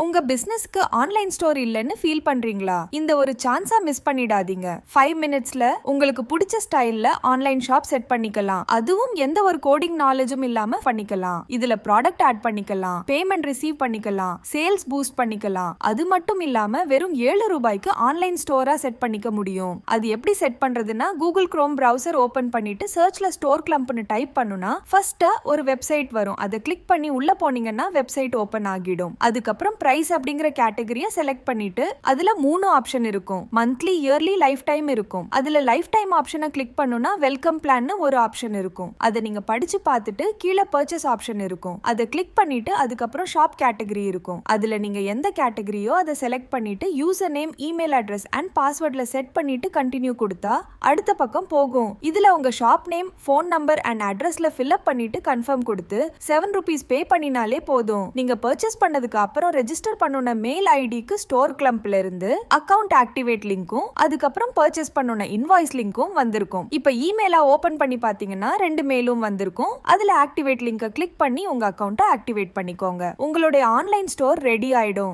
உங்க பிசினஸ்க்கு online store இல்லைன்னு feel பண்றீங்களா? இந்த ஒரு சான்ஸா மிஸ் பண்ணிடாதீங்க. 5 மினிட்ஸ்ல உங்களுக்கு பிடிச்ச ஸ்டைல்ல ஆன்லைன் ஷாப் செட் பண்ணிக்கலாம். அதுவும் எந்த ஒரு கோடிங் நாலேஜும் இல்லாம பண்ணிக்கலாம். இதுல ப்ராடக்ட் ஆட் பண்ணிக்கலாம், பேமெண்ட் ரிசீவ் பண்ணிக்கலாம், சேல்ஸ் பூஸ்ட் பண்ணிக்கலாம். அது மட்டும் இல்லாம வெறும் 7 ரூபாய்க்கு ஆன்லைன் ஸ்டோரா செட் பண்ணிக்க முடியும். அது எப்படி செட் பண்றதுன்னா, கூகுள் குரோம் பிரவுசர் ஓபன் பண்ணிட்டு சர்ச்ல ஸ்டோர் கிளம்ப்னு டைப் பண்ணுனா ஃபர்ஸ்ட் ஒரு வெப்சைட் வரும். அதை கிளிக் பண்ணி உள்ள போனீங்கன்னா வெப்சைட் ஓபன் ஆகிடும். அதுக்கப்புறம் பிரைஸ் அப்படிங்கிற கேட்டகரியை செலக்ட் பண்ணிட்டு அதுல 3 ஆப்ஷன் இருக்கும். மந்த்லி, இயர்லி, லைஃப் டைம் இருக்கும். அதுல லைஃப் டைம் ஆப்ஷனை கிளிக் பண்ணுனா வெல்கம் பிளான் ஒரு ஆப்ஷன் இருக்கும். அதை நீங்க படிச்சு பார்த்துட்டு கீழே பர்ச்சேஸ் ஆப்ஷன் இருக்கும். அதை கிளிக் பண்ணிட்டு அதுக்கப்புறம் ஷாப் கேட்டகரி இருக்கும். அதுல நீங்க எந்த கேட்டகரியோ அதை செலக்ட் பண்ணிட்டு user name, email address and பாஸ்வேர்ட்ல செட் பண்ணிட்டு கண்டினியூ கொடுத்தா அடுத்த பக்கம் போகும். இதுல உங்க shop name, phone number and அட்ரஸ்ல ஃபில் அப் பண்ணிட்டு கன்ஃபார்ம் கொடுத்து 7 ரூபீஸ் பே பண்ணினாலே போதும். நீங்க பர்ச்சேஸ் பண்ணதுக்கு அப்புறம் ரெஜிஸ்டர் பண்ணுன மெயில் ஐடிக்கு ஸ்டோர் கிளம்ப்ல இருந்து அக்கவுண்ட் ஆக்டிவேட் லிங்க்கும் அதுக்கப்புறம் பர்ச்சேஸ் பண்ணுன இன்வாய்ஸ் லிங்க்கும் வந்திருக்கும். இப்ப இமெயிலா ஓபன் பண்ணி பாத்தீங்கன்னா 2 மெயிலும் வந்திருக்கும். அதுல ஆக்டிவேட் லிங்கை கிளிக் பண்ணி உங்க அக்கவுண்ட்டை ஆக்டிவேட் பண்ணிக்கோங்க. உங்களுடைய ஆன்லைன் ஸ்டோர் ரெடி ஆயிடும்.